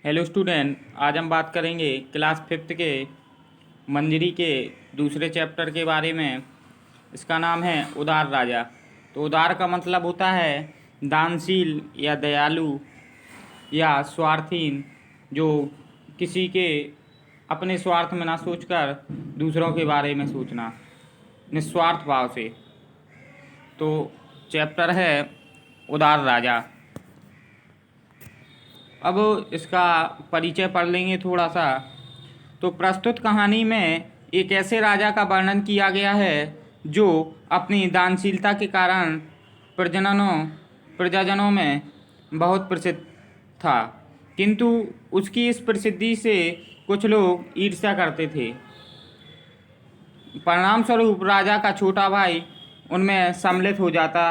Hello student, आज हम बात करेंगे क्लास फिफ्थ के मंजरी के दूसरे चैप्टर के बारे में। इसका नाम है उदार राजा। तो उदार का मतलब होता है दानशील या दयालु या स्वार्थहीन, जो किसी के अपने स्वार्थ में ना सोचकर दूसरों के बारे में सोचना, निस्वार्थ भाव से। तो चैप्टर है उदार राजा। अब इसका परिचय पढ़ लेंगे थोड़ा सा। तो प्रस्तुत कहानी में एक ऐसे राजा का वर्णन किया गया है जो अपनी दानशीलता के कारण प्रजाजनों में बहुत प्रसिद्ध था, किंतु उसकी इस प्रसिद्धि से कुछ लोग ईर्ष्या करते थे। परिणाम स्वरूप राजा का छोटा भाई उनमें सम्मिलित हो जाता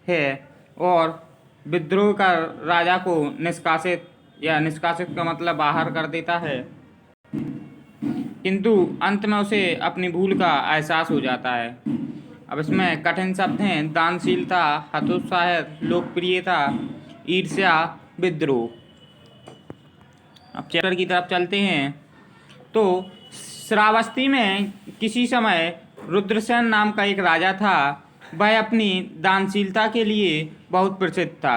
है और विद्रोह कर राजा को निष्कासित का मतलब बाहर कर देता है। किंतु अंत में उसे अपनी भूल का एहसास हो जाता है। अब इसमें कठिन शब्द हैं: दानशीलता, हतोत्साहित, लोकप्रियता, ईर्ष्या, विद्रोह। अब चैप्टर की तरफ चलते हैं। तो श्रावस्ती में किसी समय रुद्रसेन नाम का एक राजा था। वह अपनी दानशीलता के लिए बहुत प्रसिद्ध था।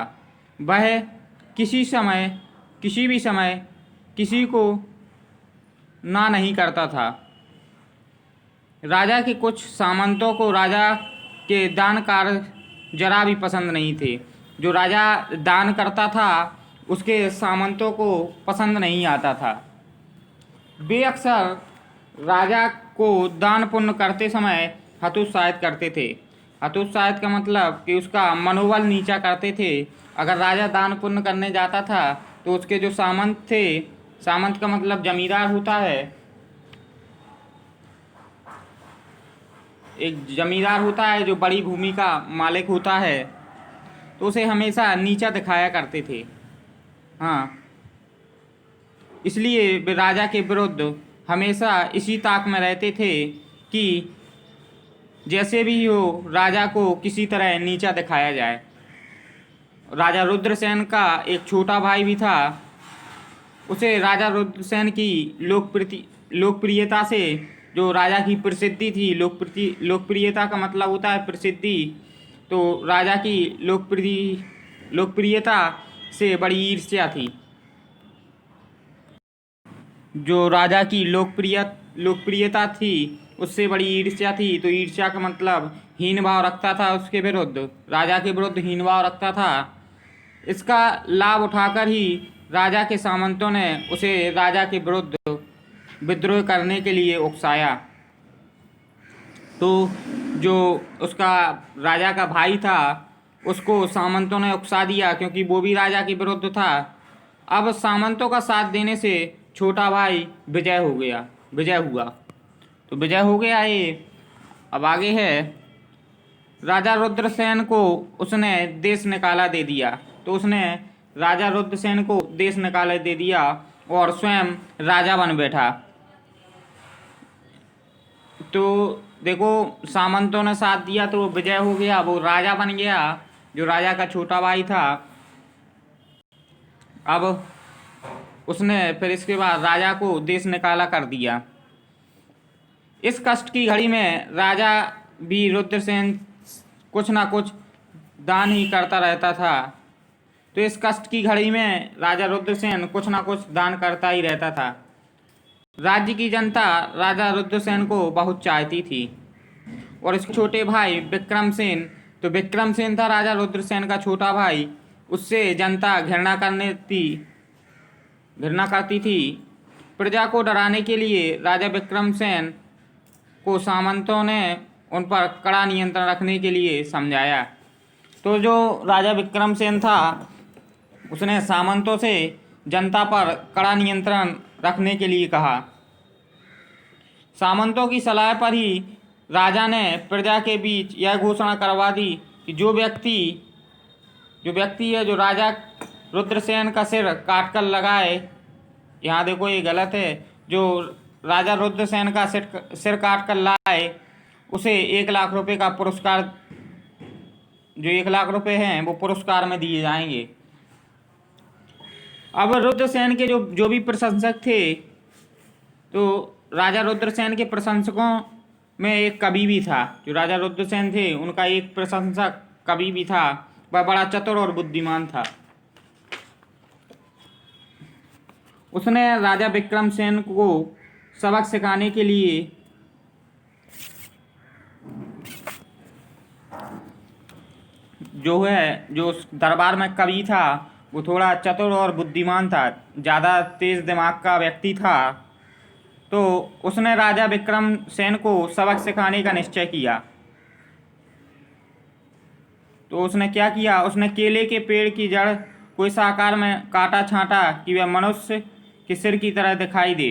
वह किसी भी समय किसी को ना नहीं करता था। राजा के कुछ सामंतों को राजा के दान कार्य जरा भी पसंद नहीं थे। जो राजा दान करता था उसके सामंतों को पसंद नहीं आता था। वे अक्सर राजा को दान पुण्य करते समय हतोत्साहित करते थे। हतोत्साहित का मतलब कि उसका मनोबल नीचा करते थे। अगर राजा दान पुण्य करने जाता था तो उसके जो सामंत थे, सामंत का मतलब जमींदार होता है, एक जमींदार होता है जो बड़ी भूमि का मालिक होता है, तो उसे हमेशा नीचा दिखाया करते थे। हाँ, इसलिए वे राजा के विरुद्ध हमेशा इसी ताक में रहते थे कि जैसे भी हो राजा को किसी तरह नीचा दिखाया जाए। राजा रुद्रसेन का एक छोटा भाई भी था। उसे राजा रुद्रसेन की लोकप्रियता से, जो राजा की प्रसिद्धि थी, लोकप्रियता का मतलब होता है प्रसिद्धि, तो राजा की लोकप्रियता से बड़ी ईर्ष्या थी। जो राजा की लोकप्रियता थी उससे बड़ी ईर्ष्या थी। तो ईर्ष्या का मतलब हीन भाव रखता था, उसके विरुद्ध, राजा के विरुद्ध हीन भाव रखता था। इसका लाभ उठाकर ही राजा के सामंतों ने उसे राजा के विरुद्ध विद्रोह करने के लिए उकसाया। तो जो उसका राजा का भाई था उसको सामंतों ने उकसा दिया, क्योंकि वो भी राजा के विरुद्ध था। अब सामंतों का साथ देने से छोटा भाई विजय हुआ। तो विजय हो गया ये। अब आगे है, राजा रुद्रसेन को उसने देश निकाला दे दिया। तो उसने राजा रुद्रसेन को देश निकाला दे दिया और स्वयं राजा बन बैठा। तो देखो, सामंतों ने साथ दिया तो वो विजय हो गया, वो राजा बन गया, जो राजा का छोटा भाई था। अब उसने फिर इसके बाद राजा को देश निकाला कर दिया। इस कष्ट की घड़ी में राजा भी रुद्रसेन कुछ ना कुछ दान ही करता रहता था। तो इस कष्ट की घड़ी में राजा रुद्रसेन कुछ ना कुछ दान करता ही रहता था। राज्य की जनता राजा रुद्रसेन को बहुत चाहती थी और इसके छोटे भाई विक्रमसेन, तो विक्रमसेन था राजा रुद्रसेन का छोटा भाई, उससे जनता घृणा करती थी। प्रजा को डराने के लिए राजा विक्रमसेन को सामंतों ने उन पर कड़ा नियंत्रण रखने के लिए समझाया। तो जो राजा विक्रमसेन था उसने सामंतों से जनता पर कड़ा नियंत्रण रखने के लिए कहा। सामंतों की सलाह पर ही राजा ने प्रजा के बीच यह घोषणा करवा दी कि जो व्यक्ति है जो राजा रुद्रसेन का सिर काट कर लगाए, यहाँ देखो ये गलत है, जो राजा रुद्रसेन का सिर काट कर लाए उसे 1 लाख रुपए का पुरस्कार, जो 1 लाख रुपए हैं वो पुरस्कार में दिए जाएंगे। अब रुद्रसेन के जो जो भी प्रशंसक थे, तो राजा रुद्रसेन के प्रशंसकों में एक कवि भी था। जो राजा रुद्रसेन थे उनका एक प्रशंसक कवि भी था। वह बड़ा चतुर और बुद्धिमान था। उसने राजा विक्रमसेन को सबक सिखाने के लिए जो उस दरबार में कवि था वो थोड़ा चतुर और बुद्धिमान था, ज़्यादा तेज दिमाग का व्यक्ति था। तो उसने राजा विक्रमसेन को सबक सिखाने का निश्चय किया। तो उसने क्या किया, उसने केले के पेड़ की जड़ को इस आकार में काटा छांटा कि वह मनुष्य के सिर की तरह दिखाई दे।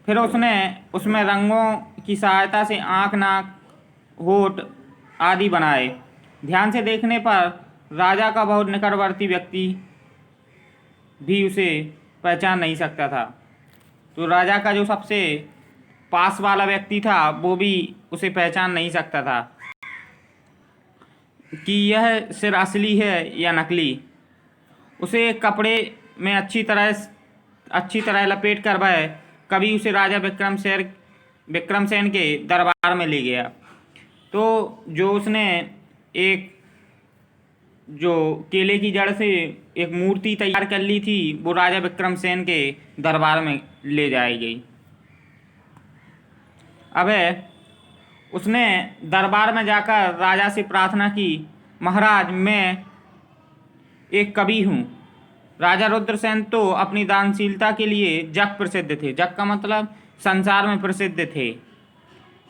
फिर उसने उसमें रंगों की सहायता से आँख, नाक, होठ आदि बनाए। ध्यान से देखने पर राजा का बहुत निकटवर्ती व्यक्ति भी उसे पहचान नहीं सकता था। तो राजा का जो सबसे पास वाला व्यक्ति था वो भी उसे पहचान नहीं सकता था कि यह सिर असली है या नकली। उसे कपड़े में अच्छी तरह लपेट कर वह कभी उसे राजा विक्रमसेन के दरबार में ले गया। तो जो उसने एक जो केले की जड़ से एक मूर्ति तैयार कर ली थी वो राजा विक्रमसेन के दरबार में ले जाई गई। अब उसने दरबार में जाकर राजा से प्रार्थना की, महाराज मैं एक कवि हूँ। राजा रुद्रसेन तो अपनी दानशीलता के लिए जग प्रसिद्ध थे। जग का मतलब संसार में प्रसिद्ध थे।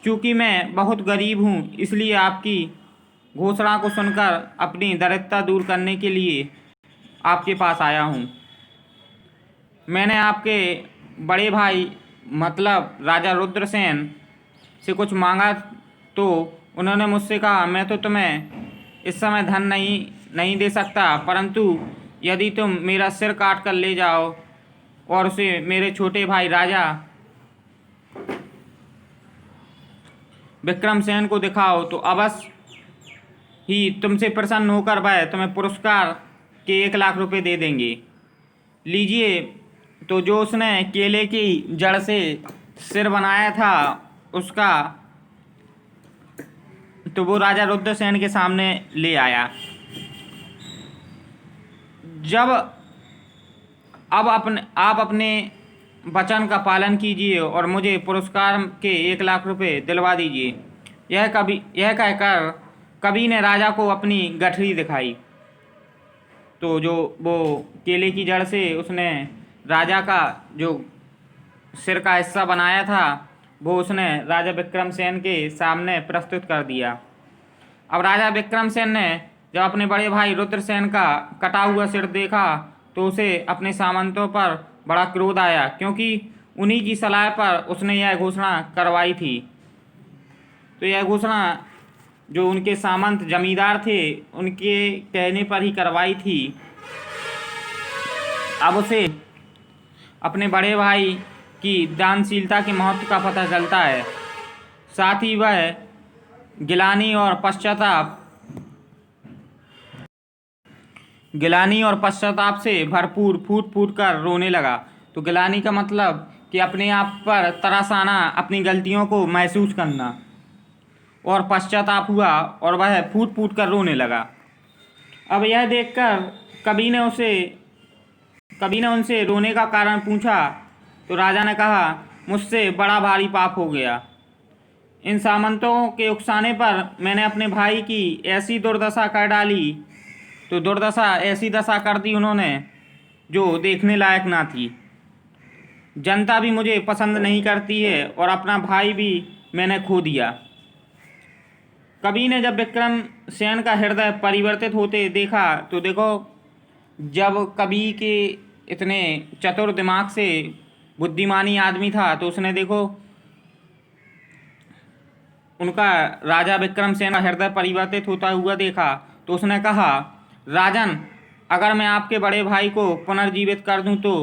चूँकि मैं बहुत गरीब हूँ इसलिए आपकी घोषणा को सुनकर अपनी दरिद्रता दूर करने के लिए आपके पास आया हूँ। मैंने आपके बड़े भाई मतलब राजा रुद्रसेन से कुछ मांगा तो उन्होंने मुझसे कहा, मैं तो तुम्हें इस समय धन नहीं दे सकता, परंतु यदि तुम मेरा सिर काट कर ले जाओ और उसे मेरे छोटे भाई राजा विक्रमसेन को दिखाओ तो अवश्य ही तुमसे प्रसन्न होकर वह तुम्हें पुरस्कार के 1,00,000 रुपये दे देंगे। लीजिए। तो जो उसने केले की जड़ से सिर बनाया था उसका तो वो राजा रुद्रसेन के सामने ले आया। जब आप अपने वचन का पालन कीजिए और मुझे पुरस्कार के 1,00,000 रुपये दिलवा दीजिए। यह कहकर कवि ने राजा को अपनी गठरी दिखाई। तो जो वो केले की जड़ से उसने राजा का जो सिर का हिस्सा बनाया था वो उसने राजा विक्रमसेन के सामने प्रस्तुत कर दिया। अब राजा विक्रमसेन ने जब अपने बड़े भाई रुद्रसेन का कटा हुआ सिर देखा तो उसे अपने सामंतों पर बड़ा क्रोध आया, क्योंकि उन्हीं की सलाह पर उसने यह घोषणा करवाई थी। तो यह घोषणा जो उनके सामंत जमींदार थे उनके कहने पर ही करवाई थी। अब उसे अपने बड़े भाई की दानशीलता के महत्व का पता चलता है। साथ ही वह गिलानी और पश्चाताप से भरपूर फूट फूट कर रोने लगा। तो गिलानी का मतलब कि अपने आप पर तरस आना, अपनी गलतियों को महसूस करना, और पश्चाताप हुआ और वह फूट फूट कर रोने लगा। अब यह देखकर कवि ने उनसे रोने का कारण पूछा। तो राजा ने कहा, मुझसे बड़ा भारी पाप हो गया। इन सामंतों के उकसाने पर मैंने अपने भाई की ऐसी दुर्दशा कर डाली। तो ऐसी दशा कर दी उन्होंने जो देखने लायक ना थी। जनता भी मुझे पसंद नहीं करती है और अपना भाई भी मैंने खो दिया। कवि ने जब विक्रमसेन का हृदय परिवर्तित होते देखा तो देखो, जब कवि के इतने चतुर दिमाग से बुद्धिमानी आदमी था तो उसने देखो उनका राजा विक्रमसेन का हृदय परिवर्तित होता हुआ देखा। तो उसने कहा, राजन, अगर मैं आपके बड़े भाई को पुनर्जीवित कर दूं तो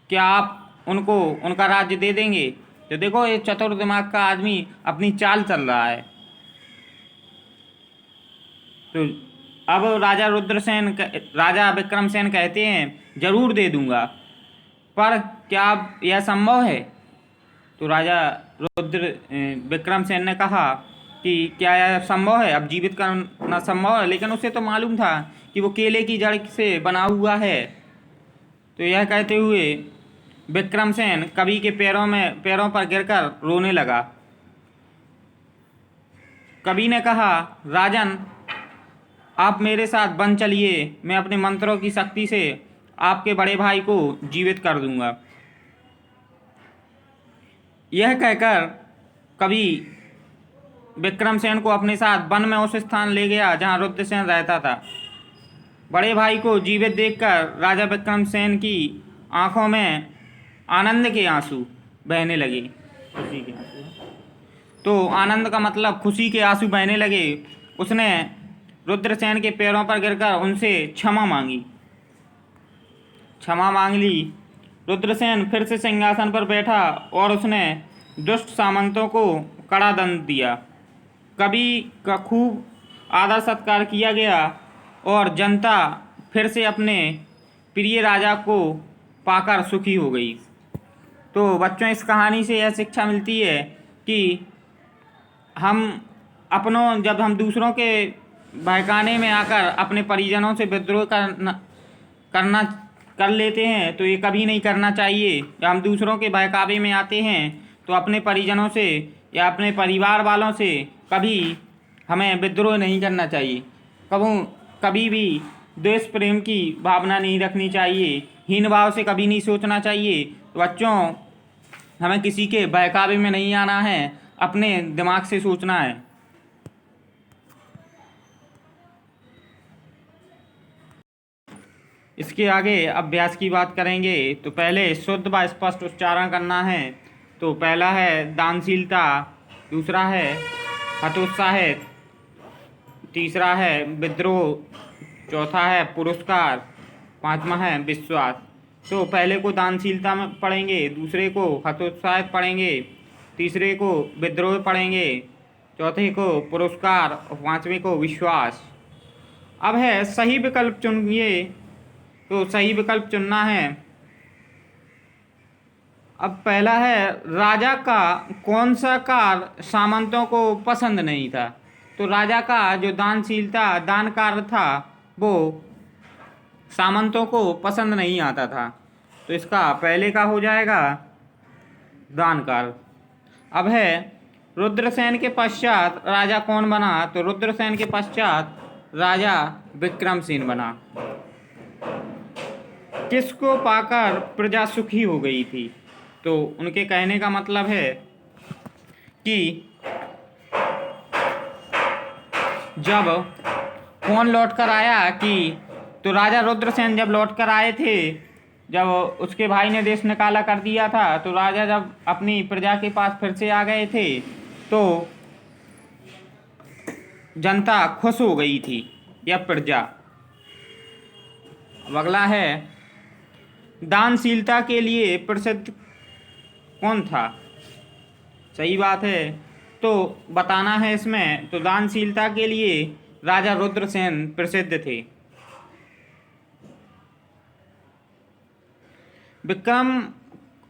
क्या आप उनको उनका राज्य दे देंगे? तो देखो ये चतुर दिमाग का आदमी अपनी चाल चल रहा है। तो अब राजा विक्रमसेन कहते हैं जरूर दे दूंगा, पर क्या अब यह संभव है? तो राजा विक्रमसेन ने कहा कि क्या यह संभव है, अब जीवित करना संभव है? लेकिन उसे तो मालूम था कि वो केले की जड़ से बना हुआ है। तो यह कहते हुए विक्रमसेन कवि के पैरों पर गिरकर रोने लगा। कवि ने कहा, राजन, आप मेरे साथ वन चलिए, मैं अपने मंत्रों की शक्ति से आपके बड़े भाई को जीवित कर दूंगा। यह कहकर कवि विक्रमसेन को अपने साथ वन में उस स्थान ले गया जहां रुद्रसेन रहता था। बड़े भाई को जीवित देखकर राजा विक्रमसेन की आंखों में आनंद के आंसू बहने लगे। खुशी के आंसू, तो आनंद का मतलब खुशी के आंसू बहने लगे। उसने रुद्रसेन के पैरों पर गिरकर उनसे क्षमा मांग ली। रुद्रसेन फिर से सिंहासन पर बैठा और उसने दुष्ट सामंतों को कड़ा दंड दिया। कवि का खूब आदर सत्कार किया गया और जनता फिर से अपने प्रिय राजा को पाकर सुखी हो गई। तो बच्चों, इस कहानी से यह शिक्षा मिलती है कि जब हम दूसरों के बहकाने में आकर अपने परिजनों से विद्रोह कर लेते हैं तो ये कभी नहीं करना चाहिए। जब हम दूसरों के बहकावे में आते हैं तो अपने परिजनों से या अपने परिवार वालों से कभी हमें विद्रोह नहीं करना चाहिए। कभी भी देश प्रेम की भावना नहीं रखनी चाहिए, हीन भाव से कभी नहीं सोचना चाहिए। तो बच्चों, हमें किसी के बहकावे में नहीं आना है, अपने दिमाग से सोचना है। इसके आगे अभ्यास की बात करेंगे तो पहले शुद्ध व स्पष्ट उच्चारण करना है। तो पहला है दानशीलता, दूसरा है हतोत्साहित, तीसरा है विद्रोह, चौथा है पुरस्कार, पांचवा है विश्वास। तो पहले को दानशीलता में पढ़ेंगे, दूसरे को हतोत्साहित पढ़ेंगे, तीसरे को विद्रोह पढ़ेंगे, चौथे को पुरस्कार और पांचवें को विश्वास। अब है सही विकल्प चुनिए। तो सही विकल्प चुनना है। अब पहला है, राजा का कौन सा कार्य सामंतों को पसंद नहीं था? तो राजा का जो दान कार्य था वो सामंतों को पसंद नहीं आता था। तो इसका पहले का हो जाएगा दान कार्य। अब है रुद्रसेन के पश्चात राजा कौन बना? तो रुद्रसेन के पश्चात राजा विक्रमसेन बना। किसको पाकर प्रजा सुखी हो गई थी? तो उनके कहने का मतलब है कि जब कौन लौट कर आया तो राजा रुद्रसेन जब लौट कर आए थे, जब उसके भाई ने देश निकाला कर दिया था, तो राजा जब अपनी प्रजा के पास फिर से आ गए थे तो जनता खुश हो गई थी, यह प्रजा। अब अगला है, दानशीलता के लिए प्रसिद्ध कौन था? सही बात है, तो बताना है इसमें। तो दानशीलता के लिए राजा रुद्रसेन प्रसिद्ध थे। विक्रम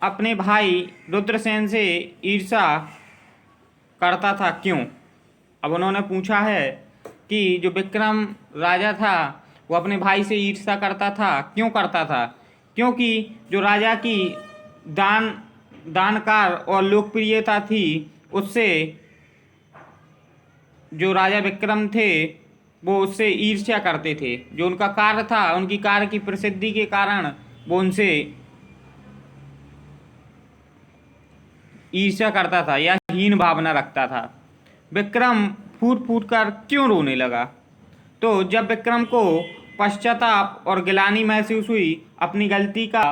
अपने भाई रुद्रसेन से ईर्ष्या करता था, क्यों? अब उन्होंने पूछा है कि जो विक्रम राजा था वो अपने भाई से ईर्ष्या करता था, क्यों करता था? क्योंकि जो राजा की दानकार और लोकप्रियता थी, उससे जो राजा विक्रम थे वो उससे ईर्ष्या करते थे। जो उनका कार्य था, उनकी कार्य की प्रसिद्धि के कारण वो उनसे ईर्ष्या करता था या हीन भावना रखता था। विक्रम फूट फूट कर क्यों रोने लगा? तो जब विक्रम को पश्चाताप और गिलानी महसूस हुई, अपनी गलती का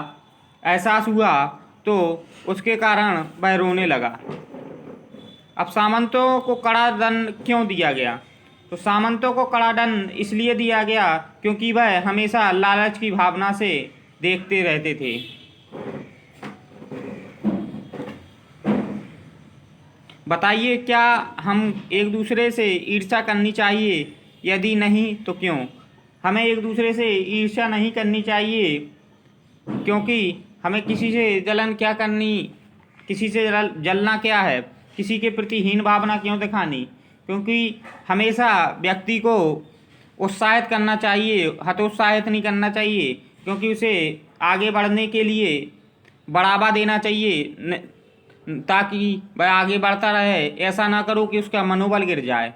एहसास हुआ, तो उसके कारण वह रोने लगा। अब सामंतों को कड़ा दंड क्यों दिया गया? तो सामंतों को कड़ा दंड इसलिए दिया गया क्योंकि वह हमेशा लालच की भावना से देखते रहते थे। बताइए, क्या हम एक दूसरे से ईर्ष्या करनी चाहिए? यदि नहीं तो क्यों? हमें एक दूसरे से ईर्ष्या नहीं करनी चाहिए। क्योंकि हमें किसी से जलन क्या करनी, किसी से जलना क्या है, किसी के प्रति हीन भावना क्यों दिखानी। क्योंकि हमेशा व्यक्ति को उत्साहित करना चाहिए, हतोत्साहित नहीं करना चाहिए। क्योंकि उसे आगे बढ़ने के लिए बढ़ावा देना चाहिए, ताकि वह आगे बढ़ता रहे। ऐसा ना करो कि उसका मनोबल गिर जाए।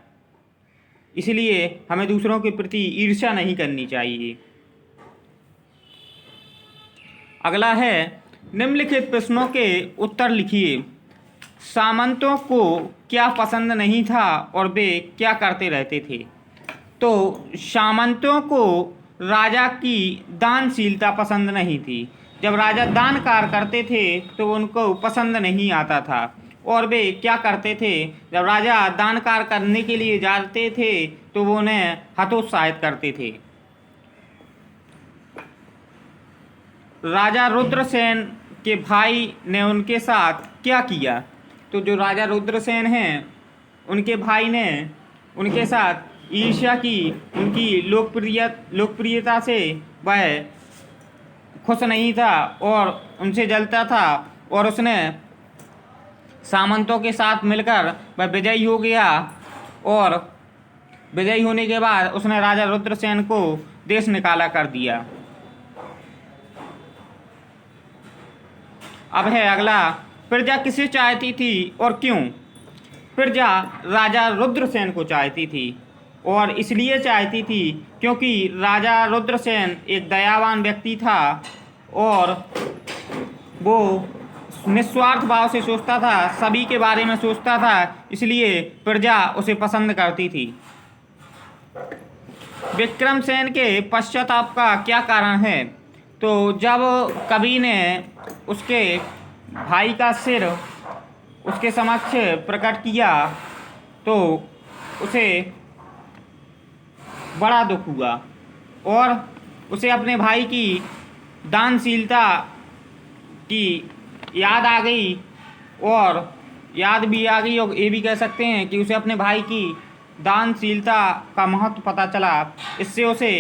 इसलिए हमें दूसरों के प्रति ईर्ष्या नहीं करनी चाहिए। अगला है, निम्नलिखित प्रश्नों के उत्तर लिखिए। सामंतों को क्या पसंद नहीं था और वे क्या करते रहते थे? तो सामंतों को राजा की दानशीलता पसंद नहीं थी। जब राजा दान कार्य करते थे तो उनको पसंद नहीं आता था। और वे क्या करते थे, जब राजा दान कार्य करने के लिए जाते थे तो वो उन्हें हतोत्साहित करते थे। राजा रुद्रसेन के भाई ने उनके साथ क्या किया? तो जो राजा रुद्रसेन हैं उनके भाई ने उनके साथ ईर्ष्या की। उनकी लोकप्रियता से वह खुश नहीं था और उनसे जलता था, और उसने सामंतों के साथ मिलकर वह विजयी हो गया। और विजयी होने के बाद उसने राजा रुद्रसेन को देश निकाला कर दिया। अब है अगला, प्रजा किसे चाहती थी और क्यों? प्रजा राजा रुद्रसेन को चाहती थी, और इसलिए चाहती थी क्योंकि राजा रुद्रसेन एक दयावान व्यक्ति था और वो निस्वार्थ भाव से सोचता था, सभी के बारे में सोचता था। इसलिए प्रजा उसे पसंद करती थी। विक्रमसेन के पश्चाताप का क्या कारण है? तो जब कवि ने उसके भाई का सिर उसके समक्ष प्रकट किया तो उसे बड़ा दुख हुआ और उसे अपने भाई की दानशीलता की याद आ गई। और याद भी आ गई, और ये भी कह सकते हैं कि उसे अपने भाई की दानशीलता का महत्व पता चला। इससे उसे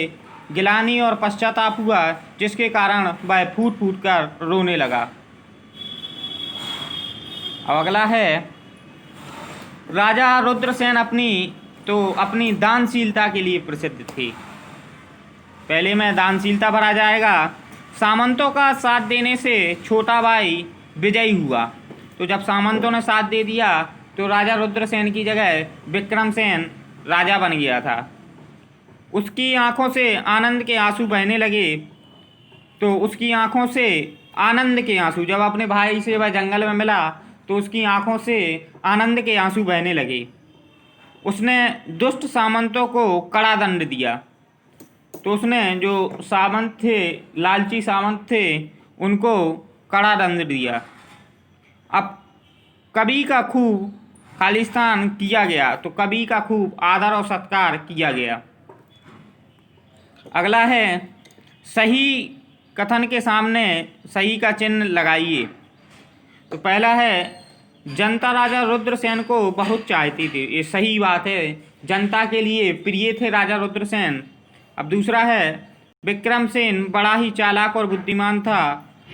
गिलानी और पश्चाताप हुआ, जिसके कारण वह फूट फूट कर रोने लगा। अब अगला है, राजा रुद्रसेन अपनी दानशीलता के लिए प्रसिद्ध थे। पहले में दानशीलता भरा जाएगा। सामंतों का साथ देने से छोटा भाई विजयी हुआ। तो जब सामंतों ने साथ दे दिया तो राजा रुद्रसेन की जगह विक्रमसेन राजा बन गया था। उसकी आंखों से आनंद के आंसू बहने लगे। तो उसकी आंखों से आनंद के आंसू, जब अपने भाई से वह जंगल में मिला तो उसकी आंखों से आनंद के आंसू बहने लगे। उसने दुष्ट सामंतों को कड़ा दंड दिया। तो उसने जो सामंत थे, लालची सामंत थे, उनको कड़ा दंड दिया। अब कवि का खूब खालिस्तान किया गया, तो कवि का खूब आदर और सत्कार किया गया। अगला है, सही कथन के सामने सही का चिन्ह लगाइए। तो पहला है, जनता राजा रुद्रसेन को बहुत चाहती थी। ये सही बात है, जनता के लिए प्रिय थे राजा रुद्रसेन। अब दूसरा है, विक्रमसेन बड़ा ही चालाक और बुद्धिमान था।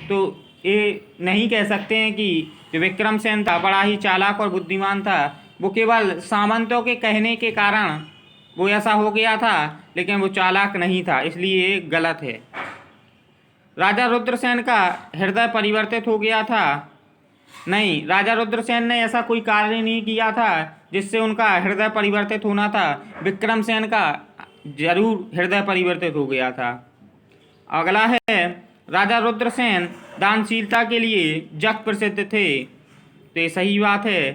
तो ये नहीं कह सकते हैं कि जो विक्रमसेन था बड़ा ही चालाक और बुद्धिमान था। वो केवल सामंतों के कहने के कारण वो ऐसा हो गया था, लेकिन वो चालाक नहीं था, इसलिए ये गलत है। राजा रुद्रसेन का हृदय परिवर्तित हो गया था। नहीं, राजा रुद्रसेन ने ऐसा कोई कार्य नहीं किया था जिससे उनका हृदय परिवर्तित होना था। विक्रमसेन का जरूर हृदय परिवर्तित हो गया था। अगला है, राजा रुद्रसेन दानशीलता के लिए जग प्रसिद्ध थे। तो ये सही बात है।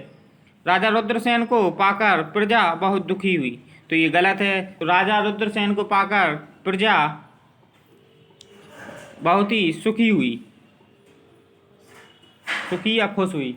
राजा रुद्रसेन को पाकर प्रजा बहुत दुखी हुई। तो ये गलत है। तो राजा रुद्रसेन को पाकर प्रजा बहुत ही सुखी हुई, सुखी या खुश हुई।